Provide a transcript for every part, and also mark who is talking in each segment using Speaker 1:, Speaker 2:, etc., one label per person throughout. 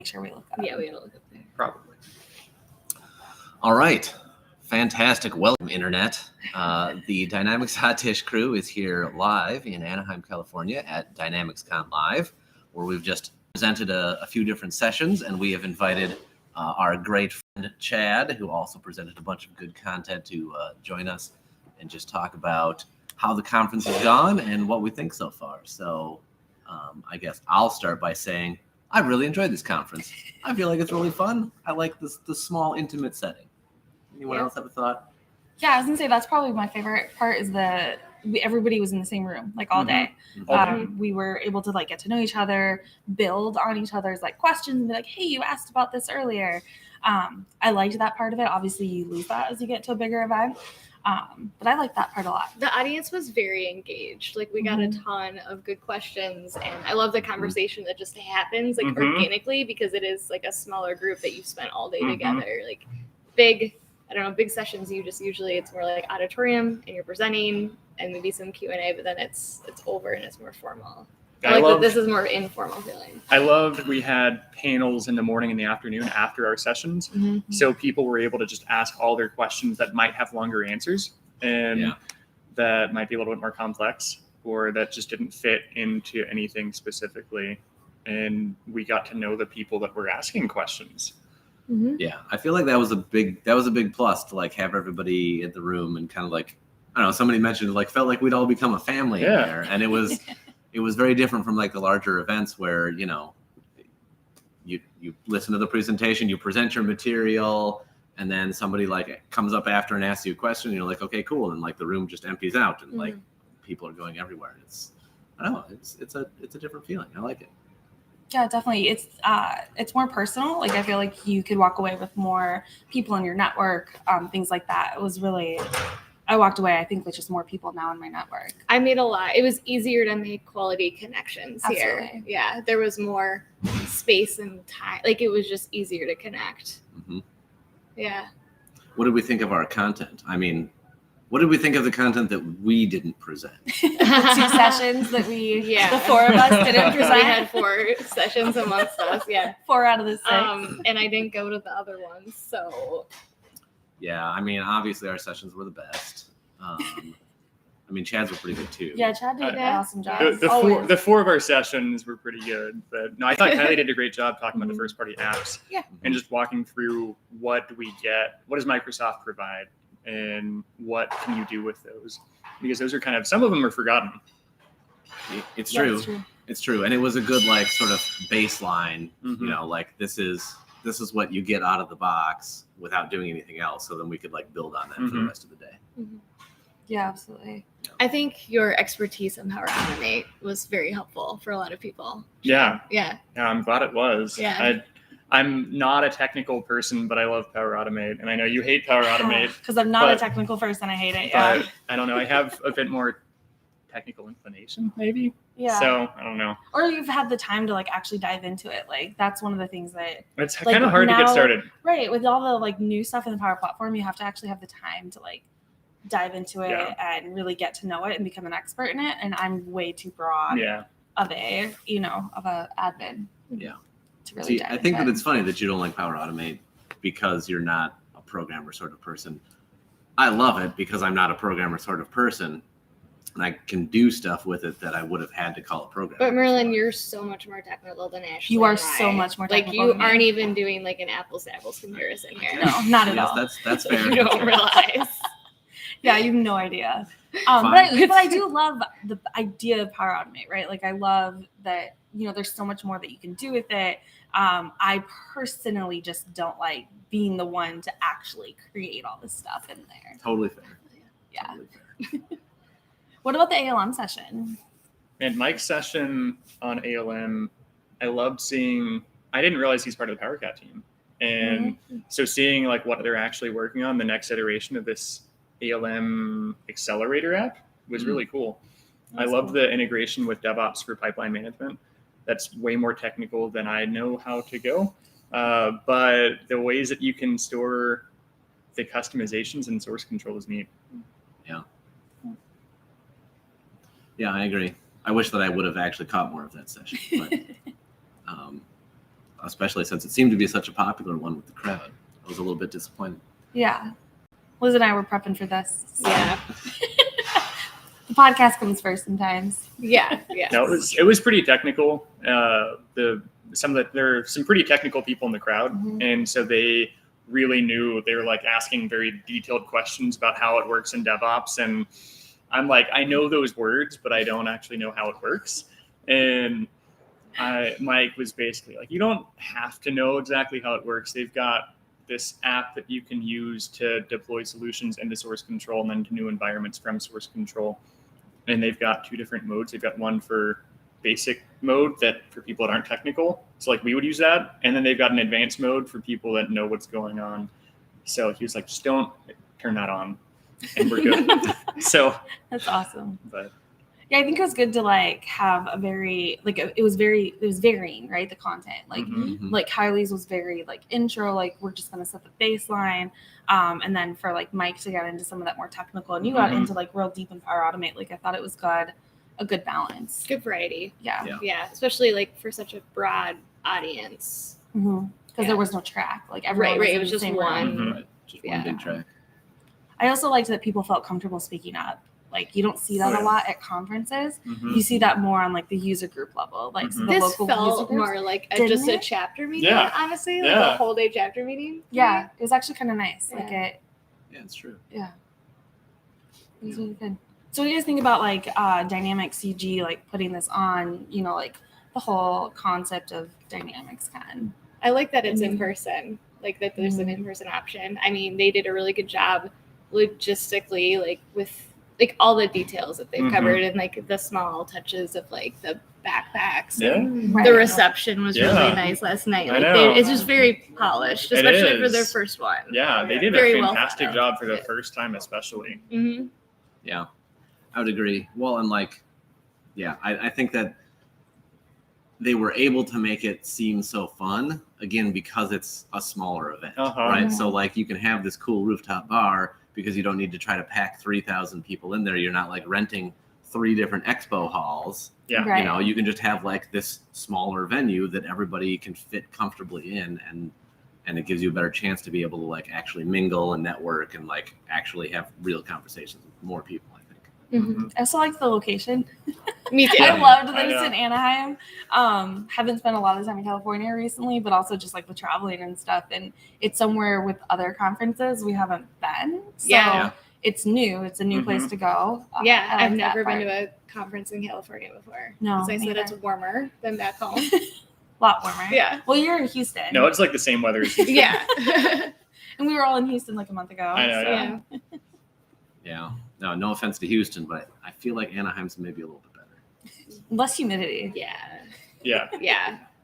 Speaker 1: sure we look up.
Speaker 2: Yeah, we gotta look up there.
Speaker 3: Probably.
Speaker 4: All right. Fantastic. Welcome, Internet. The Dynamics Hot Dish crew is here live in Anaheim, California at DynamicsCon Live, where we've just presented a few different sessions, and we have invited our great friend Chad, who also presented a bunch of good content, to join us and just talk about how the conference has gone and what we think so far. So I guess I'll start by saying I really enjoyed this conference. I feel like it's really fun. I like the small, intimate setting. Anyone else have a thought?
Speaker 1: Yeah, I was gonna say that's probably my favorite part is everybody was in the same room like all day. We were able to like get to know each other, build on each other's like questions, and be like, hey, you asked about this earlier. I liked that part of it. Obviously, you lose that as you get to a bigger event. But I like that part a lot.
Speaker 2: The audience was very engaged. Like we got a ton of good questions, and I love the conversation that just happens like organically because it is like a smaller group that you've spent all day together. Like big sessions. Usually it's more like auditorium and you're presenting and maybe some Q&A, but then it's over and it's more formal. I like that this is more informal feeling.
Speaker 3: I loved we had panels in the morning and the afternoon after our sessions. So people were able to just ask all their questions that might have longer answers and that might be a little bit more complex or that just didn't fit into anything specifically. And we got to know the people that were asking questions.
Speaker 4: Yeah, I feel like that was a big plus to like have everybody in the room and kind of like, I don't know, somebody mentioned like felt like we'd all become a family in there. And it was very different from like the larger events where, you know, you listen to the presentation, you present your material, and then somebody like comes up after and asks you a question, and you're like, okay, cool. And like the room just empties out and like people are going everywhere. I don't know, it's a different feeling. I like it.
Speaker 1: Yeah, definitely. It's more personal. Like I feel like you could walk away with more people in your network, things like that. It was really, I walked away, I think, with just more people now in my network.
Speaker 2: I made a lot. It was easier to make quality connections here. Yeah, there was more space and time. Like it was just easier to connect. Yeah.
Speaker 4: What did we think of our content? I mean, what did we think of the content that we didn't present?
Speaker 1: The 2 sessions that the 4 of us didn't present.
Speaker 2: We had 4 sessions amongst us. Yeah.
Speaker 1: 4 out of the 6.
Speaker 2: And I didn't go to the other ones. So.
Speaker 4: Yeah, I mean, obviously our sessions were the best. I mean, Chad's were pretty good too.
Speaker 1: Yeah, Chad did an awesome job.
Speaker 3: The 4 of our sessions were pretty good. But no, I thought Kylie did a great job talking about the first party apps.
Speaker 1: Yeah.
Speaker 3: And just walking through what do we get, what does Microsoft provide, and what can you do with those? Because those are kind of, some of them are forgotten.
Speaker 4: It's true. It's true. And it was a good like sort of baseline, you know, like this is what you get out of the box without doing anything else. So then we could like build on that for the rest of the day.
Speaker 1: Yeah, absolutely.
Speaker 2: I think your expertise in Power Automate was very helpful for a lot of people.
Speaker 3: Yeah,
Speaker 2: I'm
Speaker 3: glad it was.
Speaker 2: Yeah.
Speaker 3: I'm not a technical person, but I love Power Automate. And I know you hate Power Automate.
Speaker 1: Because I'm not a technical person. I hate it.
Speaker 3: But I don't know. I have a bit more technical inclination, maybe.
Speaker 1: Yeah.
Speaker 3: So I don't know.
Speaker 1: Or you've had the time to like actually dive into it. Like that's one of the things that
Speaker 3: it's
Speaker 1: like,
Speaker 3: kind of hard to get started.
Speaker 1: Right. With all the like new stuff in the Power Platform, you have to actually have the time to like dive into it and really get to know it and become an expert in it. And I'm way too broad of a admin.
Speaker 4: Yeah.
Speaker 1: Really
Speaker 4: See, I think that it's funny that you don't like Power Automate because you're not a programmer sort of person. I love it because I'm not a programmer sort of person, and I can do stuff with it that I would have had to call a programmer.
Speaker 2: But Merlin, you're so much more technical than Ashley.
Speaker 1: You are so much more technical.
Speaker 2: Like you aren't even doing like an apples to apples comparison here.
Speaker 1: No, not at all.
Speaker 4: That's fair.
Speaker 2: You don't realize.
Speaker 1: Yeah, you have no idea. But I do love the idea of Power Automate, right? Like I love that, you know, there's so much more that you can do with it. I personally just don't like being the one to actually create all this stuff in there.
Speaker 4: Totally fair.
Speaker 1: Yeah.
Speaker 4: Totally fair.
Speaker 1: What about the ALM session?
Speaker 3: And Mike's session on ALM, I loved seeing, I didn't realize he's part of the PowerCat team. And so seeing like what they're actually working on, the next iteration of this ALM accelerator app was really cool. I love the integration with DevOps for pipeline management. That's way more technical than I know how to go. But the ways that you can store the customizations and source control is neat. Yeah,
Speaker 4: I agree. I wish that I would have actually caught more of that session. But especially since it seemed to be such a popular one with the crowd. I was a little bit disappointed.
Speaker 1: Yeah. Liz and I were prepping for this. So.
Speaker 2: Yeah.
Speaker 1: The podcast comes first sometimes.
Speaker 2: Yeah.
Speaker 3: No, it was pretty technical. There are some pretty technical people in the crowd, and so they really knew. They were like asking very detailed questions about how it works in DevOps, and I'm like, I know those words, but I don't actually know how it works. And Mike was basically like, you don't have to know exactly how it works. They've got this app that you can use to deploy solutions into source control and then to new environments from source control. And they've got 2 different modes. They've got one for basic mode that for people that aren't technical. So like we would use that. And then they've got an advanced mode for people that know what's going on. So he was like, just don't turn that on and we're good. So
Speaker 1: that's awesome.
Speaker 3: But
Speaker 1: yeah, I think it was good to like have a very like it was varying, right? The content like like Kylie's was very like intro, like we're just gonna set the baseline, and then for like Mike to get into some of that more technical, and you got into like real deep in Power Automate. Like I thought it was a good balance,
Speaker 2: good variety.
Speaker 1: Yeah,
Speaker 2: especially like for such a broad audience
Speaker 1: because there was no track. Like everyone
Speaker 2: right. It was just one,
Speaker 4: Right. Just one big track.
Speaker 1: I also liked that people felt comfortable speaking up. Like you don't see that a lot at conferences. You see that more on like the user group level, like the
Speaker 2: this
Speaker 1: local
Speaker 2: felt
Speaker 1: user groups.
Speaker 2: more like just a chapter meeting.
Speaker 3: Yeah.
Speaker 2: Honestly, like a whole day chapter meeting.
Speaker 1: Yeah, it was actually kind of nice. Like it.
Speaker 4: Yeah, it's true.
Speaker 1: Yeah, it was really good. So what do you guys think about like Dynamics CG, like putting this on? You know, like the whole concept of DynamicsCon.
Speaker 2: I like that it's in person. Like that there's an in-person option. I mean, they did a really good job logistically, like with like all the details that they've covered and like the small touches of like the backpacks. And the reception was really nice last night. Like it's just very polished, especially for their first one.
Speaker 3: Yeah, they did a fantastic job for the first time, especially.
Speaker 4: Yeah, I would agree. Well, and like, yeah, I think that they were able to make it seem so fun again because it's a smaller event, right? So like you can have this cool rooftop bar because you don't need to try to pack 3,000 people in there. You're not like renting 3 different expo halls.
Speaker 3: Yeah.
Speaker 1: Right.
Speaker 4: You know, you can just have like this smaller venue that everybody can fit comfortably in, and it gives you a better chance to be able to like actually mingle and network and like actually have real conversations with more people, I think.
Speaker 1: I also liked the location.
Speaker 2: Me too.
Speaker 1: I loved that it's in Anaheim. Haven't spent a lot of time in California recently, but also just like the traveling and stuff. And it's somewhere with other conferences we haven't been. So it's new. It's a new place to go.
Speaker 2: I've never been to a conference in California before.
Speaker 1: No,
Speaker 2: as I said, it's warmer than back home.
Speaker 1: A lot warmer.
Speaker 2: Yeah.
Speaker 1: Well, you're in Houston.
Speaker 3: No, it's like the same weather as Houston.
Speaker 2: Yeah.
Speaker 1: And we were all in Houston like a month ago.
Speaker 3: I know.
Speaker 1: So.
Speaker 4: Yeah. No offense to Houston, but I feel like Anaheim's maybe a little bit better.
Speaker 1: Less humidity.
Speaker 2: Yeah.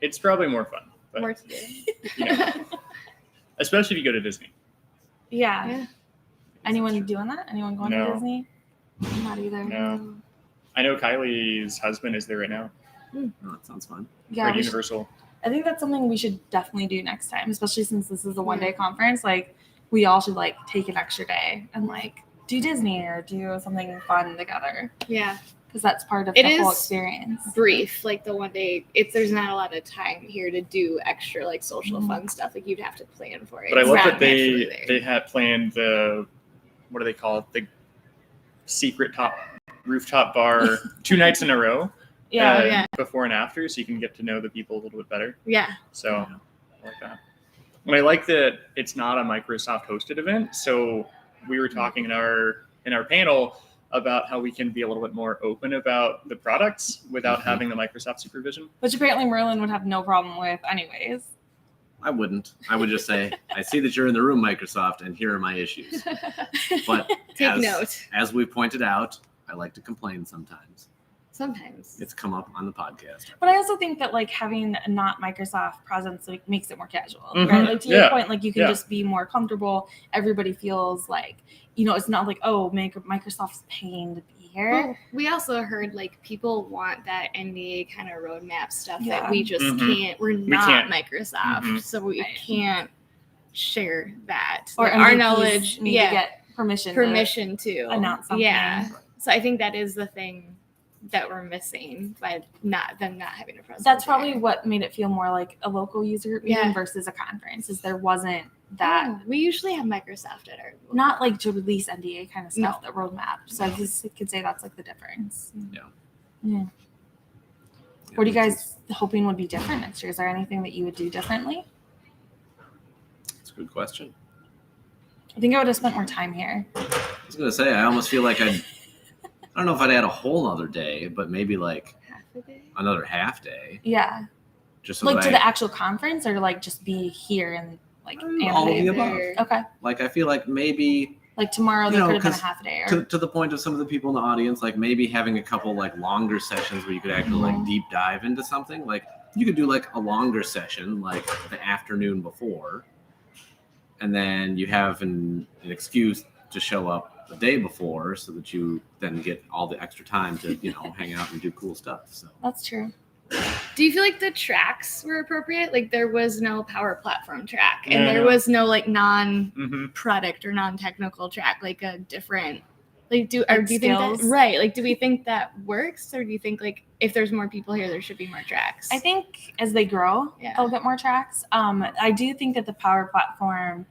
Speaker 3: It's probably more fun. But,
Speaker 2: More to do.
Speaker 3: you know, especially if you go to Disney.
Speaker 1: Yeah. Anyone doing that? Anyone going to
Speaker 3: No.
Speaker 1: Disney? Not either.
Speaker 3: No. I know Kylie's husband is there right now.
Speaker 4: Oh, that sounds fun.
Speaker 1: Yeah.
Speaker 3: Or Universal.
Speaker 1: I think that's something we should definitely do next time, especially since this is a one-day conference. Like, we all should like take an extra day and like do Disney or do something fun together.
Speaker 2: Yeah.
Speaker 1: Because that's part of
Speaker 2: It
Speaker 1: the whole
Speaker 2: is
Speaker 1: experience.
Speaker 2: Brief, like the one day. There's not a lot of time here to do extra like social fun stuff. Like you'd have to plan for it.
Speaker 3: But I love that
Speaker 2: naturally
Speaker 3: they
Speaker 2: there.
Speaker 3: had planned the, what do they call it? The secret rooftop bar 2 nights in a row. Before and after, so you can get to know the people a little bit better.
Speaker 2: Yeah.
Speaker 3: So I like that. And I like that it's not a Microsoft hosted event. So we were talking in our panel about how we can be a little bit more open about the products without having the Microsoft supervision.
Speaker 1: Which apparently Merlin would have no problem with anyways.
Speaker 4: I wouldn't. I would just say, I see that you're in the room, Microsoft, and here are my issues. But
Speaker 2: Take note.
Speaker 4: As we pointed out, I like to complain sometimes.
Speaker 2: Sometimes.
Speaker 4: It's come up on the podcast.
Speaker 1: But I also think that like having a not Microsoft presence like makes it more casual, right? Like to your point, like you can just be more comfortable. Everybody feels like, you know, it's not like, oh, Microsoft's paying to be here.
Speaker 2: Well, we also heard like people want that NDA kind of roadmap stuff that we just can't. We're not Microsoft, so we can't share that.
Speaker 1: Or
Speaker 2: like, our knowledge
Speaker 1: need to get permission
Speaker 2: to
Speaker 1: announce something.
Speaker 2: Yeah. So I think that is the thing that we're missing by not having a presence.
Speaker 1: That's probably
Speaker 2: there.
Speaker 1: what made it feel more like a local user group meeting
Speaker 2: Yeah.
Speaker 1: versus a conference. Is there wasn't that
Speaker 2: Oh, we usually have Microsoft at our
Speaker 1: not like to release NDA kind of stuff,
Speaker 2: No.
Speaker 1: the roadmap. So I just could say that's like the difference.
Speaker 4: Yeah.
Speaker 1: Yeah. What are you guys hoping would be different next year? Is there anything that you would do differently?
Speaker 4: That's a good question.
Speaker 1: I think I would have spent more time here.
Speaker 4: I was gonna say, I almost feel like I don't know if I'd add a whole other day, but maybe like
Speaker 2: half a day.
Speaker 4: another half day,
Speaker 1: Yeah.
Speaker 4: just so
Speaker 1: Like
Speaker 4: that
Speaker 1: to the actual conference or like just be here and like
Speaker 4: all of the
Speaker 1: Anaheim?
Speaker 4: above.
Speaker 1: Okay.
Speaker 4: Like I feel like maybe
Speaker 1: Like tomorrow
Speaker 4: You
Speaker 1: there
Speaker 4: know,
Speaker 1: could have been a
Speaker 4: 'cause
Speaker 1: half a day or
Speaker 4: to the point of some of the people in the audience, like maybe having a couple like longer sessions where you could actually like deep dive into something. Like you could do like a longer session, like the afternoon before, and then you have an excuse to show up the day before so that you then get all the extra time to, hang out and do cool stuff. So
Speaker 1: that's true.
Speaker 2: Do you feel like the tracks were appropriate? Like there was no power platform track, and
Speaker 3: No,
Speaker 2: there
Speaker 3: no.
Speaker 2: was no like
Speaker 3: Mhm.
Speaker 2: non-product or non-technical track, like a different. Like do
Speaker 1: Like
Speaker 2: you think that
Speaker 1: skills?
Speaker 2: right? Like do we think that works, or do you think like if there's more people here, there should be more tracks?
Speaker 1: I think as they grow,
Speaker 2: Yeah.
Speaker 1: they'll get more tracks. I do think that the Power Platform,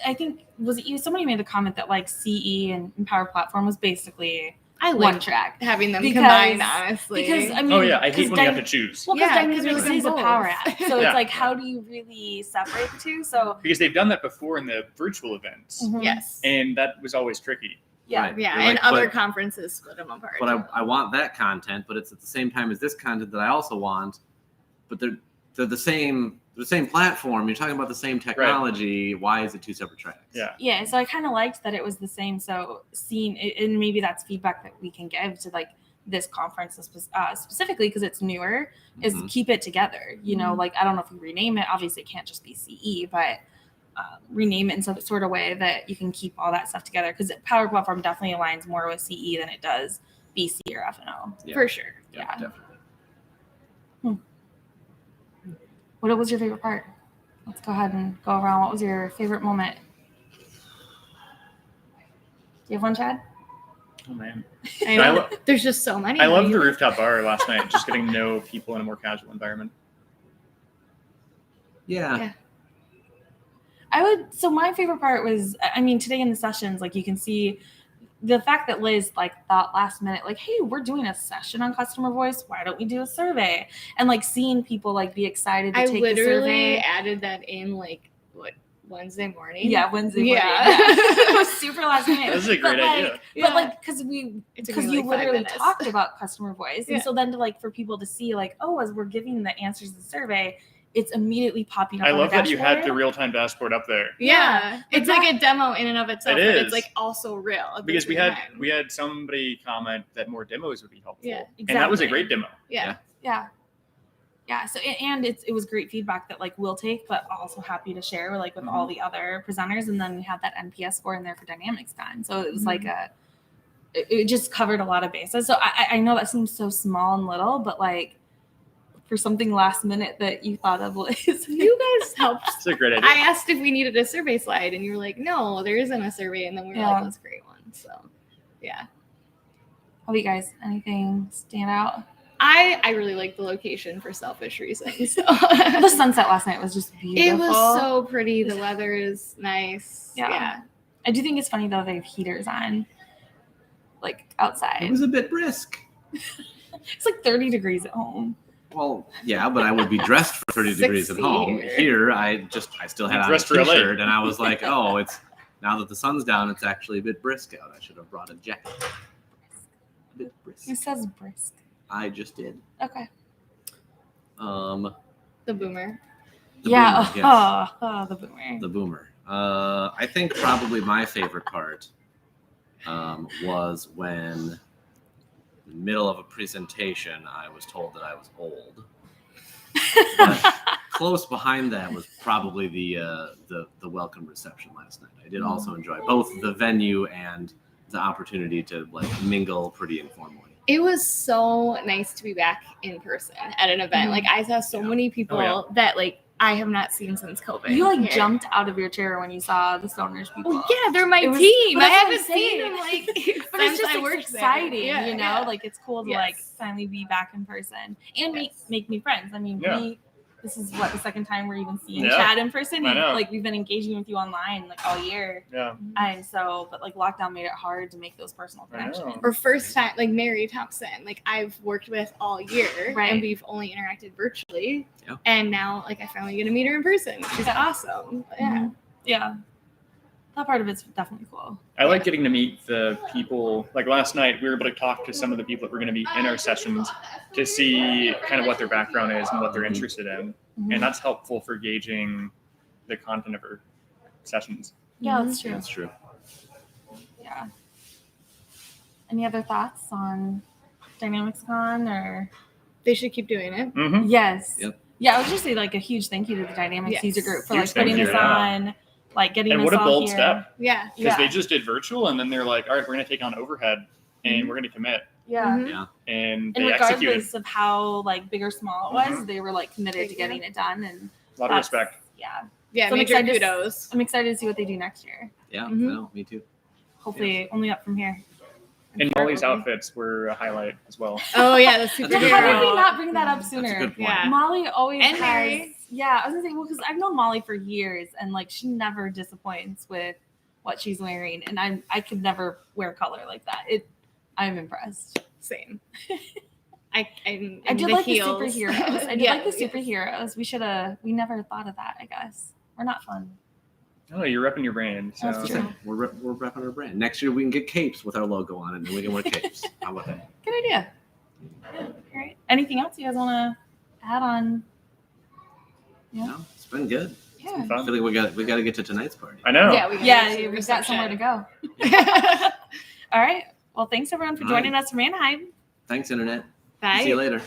Speaker 1: I think, was it you? Somebody made the comment that like CE and Power Platform was basically
Speaker 2: I
Speaker 1: one
Speaker 2: like
Speaker 1: track.
Speaker 2: having them
Speaker 1: Because-
Speaker 2: combined, honestly.
Speaker 1: Because I mean,
Speaker 3: Oh yeah, I hate
Speaker 1: 'cause
Speaker 3: when you have
Speaker 1: Dy-
Speaker 3: to choose.
Speaker 1: Well, because
Speaker 2: Yeah, 'cause you're
Speaker 1: Dynamics
Speaker 2: looking
Speaker 1: is a
Speaker 2: both.
Speaker 1: Power App, so
Speaker 3: Yeah.
Speaker 1: it's like, how do you really separate the two? So
Speaker 3: Because they've done that before in the virtual events,
Speaker 1: mhm.
Speaker 2: yes.
Speaker 3: and that was always tricky.
Speaker 1: yeah,
Speaker 4: Right.
Speaker 2: Yeah,
Speaker 4: You're
Speaker 2: and
Speaker 4: like,
Speaker 2: other
Speaker 4: but-
Speaker 2: conferences split them apart.
Speaker 4: But I want that content, but it's at the same time as this content that I also want. But they're the same platform. You're talking about the same technology. Why is it two separate tracks?
Speaker 3: Yeah.
Speaker 1: Yeah, so I kind of liked that it was the same. So seeing it, and maybe that's feedback that we can give to like this conference specifically because it's newer, is
Speaker 4: Mhm.
Speaker 1: keep it together. Like I don't know if you rename it. Obviously, it can't just be CE, but rename it in some sort of way that you can keep all that stuff together. Because Power Platform definitely aligns more with CE than it does BC or F&O.
Speaker 4: Yeah.
Speaker 2: For sure.
Speaker 1: Yeah.
Speaker 4: Definitely.
Speaker 1: What was your favorite part? Let's go ahead and go around. What was your favorite moment? Do you have one, Chad?
Speaker 3: Oh man,
Speaker 2: I know.
Speaker 3: lo-
Speaker 2: There's just so many.
Speaker 3: I loved the rooftop bar last night. Just getting to know people in a more casual environment.
Speaker 4: Yeah.
Speaker 1: So my favorite part was, I mean, today in the sessions, like you can see the fact that Liz like thought last minute, like, hey, we're doing a session on customer voice. Why don't we do a survey? And like seeing people like be excited to
Speaker 2: I
Speaker 1: take the
Speaker 2: literally
Speaker 1: survey.
Speaker 2: added that in like Wednesday morning.
Speaker 1: Yeah, Wednesday morning.
Speaker 2: Yeah.
Speaker 1: Yeah. It was super last minute.
Speaker 3: This is a great
Speaker 1: But, like,
Speaker 3: idea.
Speaker 1: But like, because you
Speaker 2: It took me,
Speaker 1: literally
Speaker 2: 5 minutes.
Speaker 1: talked about customer voice, and
Speaker 2: Yeah.
Speaker 1: so then to like for people to see like, oh, as we're giving the answers to the survey, it's immediately popping up.
Speaker 3: I
Speaker 1: on
Speaker 3: love
Speaker 1: the
Speaker 3: that you had the
Speaker 1: dashboard.
Speaker 3: real-time dashboard up there.
Speaker 2: Yeah,
Speaker 1: But
Speaker 2: it's like a demo in and of itself,
Speaker 3: It
Speaker 2: but
Speaker 3: is.
Speaker 2: it's like also real. at the
Speaker 3: Because
Speaker 2: same time.
Speaker 3: we had somebody comment that more demos would be helpful.
Speaker 2: Yeah,
Speaker 3: And that was a
Speaker 1: exactly.
Speaker 3: great demo.
Speaker 2: yeah.
Speaker 1: Yeah. So and it was great feedback that like we'll take, but also happy to share like with all the other presenters. And then we had that NPS score in there for DynamicsCon. So it was like it just covered a lot of bases. So I know that seems so small and little, but like for something last minute that you thought of, Liz.
Speaker 2: You guys helped.
Speaker 3: It's a great idea.
Speaker 2: I asked if we needed a survey slide, and you were like, "No, there isn't a survey." And then we were
Speaker 1: Yeah.
Speaker 2: like, "Let's create one." So, yeah,
Speaker 1: How about you guys? Anything stand out?
Speaker 2: I really like the location for selfish reasons. So.
Speaker 1: The sunset last night was just beautiful.
Speaker 2: It was so pretty. The weather is nice.
Speaker 1: Yeah.
Speaker 2: Yeah.
Speaker 1: I do think it's funny though they have heaters on, like outside.
Speaker 4: It was a bit brisk.
Speaker 1: It's like 30 degrees at home.
Speaker 4: Well, yeah, but I would be dressed for 30 degrees at
Speaker 2: 60
Speaker 4: home.
Speaker 2: here.
Speaker 4: Here, I still had on a
Speaker 3: Dressed for LA.
Speaker 4: t-shirt, and I was like, oh, it's now that the sun's down, it's actually a bit brisk out. I should have brought a jacket. A bit brisk.
Speaker 1: It says brisk.
Speaker 4: I just did.
Speaker 1: Okay.
Speaker 2: The boomer.
Speaker 4: The
Speaker 1: Yeah.
Speaker 4: boomer, yes.
Speaker 1: Oh, the boomer.
Speaker 4: The boomer. I think probably my favorite part was when, in the middle of a presentation, I was told that I was old. But close behind that was probably the welcome reception last night. I did also enjoy both the venue and the opportunity to like mingle pretty informally.
Speaker 2: It was so nice to be back in person at an event.
Speaker 1: Mhm.
Speaker 2: Like I saw so many people
Speaker 3: Oh, yeah.
Speaker 2: that like I have not seen since COVID.
Speaker 1: You like
Speaker 2: here.
Speaker 1: jumped out of your chair when you saw the Stoners people.
Speaker 2: Well, yeah, they're my
Speaker 1: It was-
Speaker 2: team.
Speaker 1: but
Speaker 2: I
Speaker 1: that's what I'm
Speaker 2: haven't seen
Speaker 1: saying.
Speaker 2: them like
Speaker 1: But it's
Speaker 2: since
Speaker 1: just
Speaker 2: I
Speaker 1: it's
Speaker 2: worked there.
Speaker 1: exciting,
Speaker 2: Yeah,
Speaker 1: you know.
Speaker 2: yeah.
Speaker 1: Like it's cool to
Speaker 2: Yes.
Speaker 1: like finally be back in person and make new friends. I mean,
Speaker 3: Yeah.
Speaker 1: this is what the second time we're even seeing
Speaker 3: Yeah.
Speaker 1: Chad in person.
Speaker 3: I know.
Speaker 1: Like we've been engaging with you online like all year,
Speaker 3: Yeah.
Speaker 1: and so but like lockdown made it hard to make those personal
Speaker 3: I know.
Speaker 1: connections.
Speaker 2: Or first time, like Mary Thompson, like I've worked with all year,
Speaker 1: Right.
Speaker 2: and we've only interacted virtually.
Speaker 4: Yeah.
Speaker 2: And now, like I finally get to meet her in person. She's awesome. Yeah.
Speaker 1: Mhm. Yeah, that part of it's definitely cool.
Speaker 3: I like getting to meet the people. Like last night, we were able to talk to some of the people that we're going to meet in our sessions to see kind of what their background is and what they're interested in.
Speaker 1: Mhm.
Speaker 3: And that's helpful for gauging the content of our sessions.
Speaker 1: Yeah, that's true.
Speaker 4: That's true.
Speaker 1: Yeah. Any other thoughts on DynamicsCon or?
Speaker 2: They should keep doing it.
Speaker 3: Mm-hmm.
Speaker 1: Yes.
Speaker 4: Yep.
Speaker 1: Yeah, I would just say like a huge thank you to the Dynamics
Speaker 2: Yes.
Speaker 1: user group for
Speaker 3: Huge
Speaker 1: like putting
Speaker 3: thank you,
Speaker 1: this
Speaker 3: yeah.
Speaker 1: on, like getting
Speaker 3: And
Speaker 1: us
Speaker 3: what a
Speaker 1: all
Speaker 3: bold
Speaker 1: here.
Speaker 3: step,
Speaker 2: Yeah.
Speaker 3: because
Speaker 1: Yeah.
Speaker 3: they just did virtual, and then they're like, all right, we're going to take on overhead, and we're going to commit.
Speaker 1: Yeah.
Speaker 2: Mhm.
Speaker 4: Yeah.
Speaker 3: And
Speaker 1: And
Speaker 3: they executed.
Speaker 1: regardless of how like big or small it was, they were like committed to getting it done, and
Speaker 3: A lot of
Speaker 1: that's-
Speaker 3: respect.
Speaker 1: Yeah,
Speaker 2: Yeah.
Speaker 1: So I'm
Speaker 2: Major
Speaker 1: excited to-
Speaker 2: kudos.
Speaker 1: I'm excited to see what they do next year.
Speaker 4: Yeah.
Speaker 2: Mhm.
Speaker 4: No, me too.
Speaker 1: Hopefully, only up from here.
Speaker 3: And
Speaker 2: Sure
Speaker 3: Molly's
Speaker 2: will be.
Speaker 3: outfits were a highlight as well.
Speaker 2: Oh yeah, the
Speaker 4: That's a
Speaker 1: Yeah,
Speaker 4: good
Speaker 2: superhero.
Speaker 1: how
Speaker 4: point.
Speaker 1: did we not bring that up
Speaker 4: That's
Speaker 1: sooner?
Speaker 4: a good point.
Speaker 2: Yeah.
Speaker 1: Molly always
Speaker 2: And
Speaker 1: has.
Speaker 2: Mary.
Speaker 1: Yeah, I was gonna say, well, because I've known Molly for years, and like she never disappoints with what she's wearing, and I could never wear color like that. I'm impressed.
Speaker 2: Same. I
Speaker 1: I
Speaker 2: and
Speaker 1: did
Speaker 2: the
Speaker 1: like
Speaker 2: heels.
Speaker 1: the superheroes. I did
Speaker 2: Yeah,
Speaker 1: like the
Speaker 2: yes.
Speaker 1: superheroes. We never thought of that. I guess we're not fun.
Speaker 3: Oh, you're repping your brand. So.
Speaker 1: That's true.
Speaker 4: We're repping our brand. Next year we can get capes with our logo on it, and then we can wear capes. How about that?
Speaker 1: Good idea. Yeah, all right. Anything else you guys want to add on? Yeah.
Speaker 4: No, it's been good.
Speaker 1: Yeah.
Speaker 4: I
Speaker 3: Fun.
Speaker 4: feel like we got to get to tonight's party.
Speaker 3: I know.
Speaker 2: Yeah, we
Speaker 1: Yeah, we've got somewhere to go. All right. Well, thanks everyone for
Speaker 4: All right.
Speaker 1: joining us from Anaheim.
Speaker 4: Thanks, internet.
Speaker 2: Bye.
Speaker 4: See you later.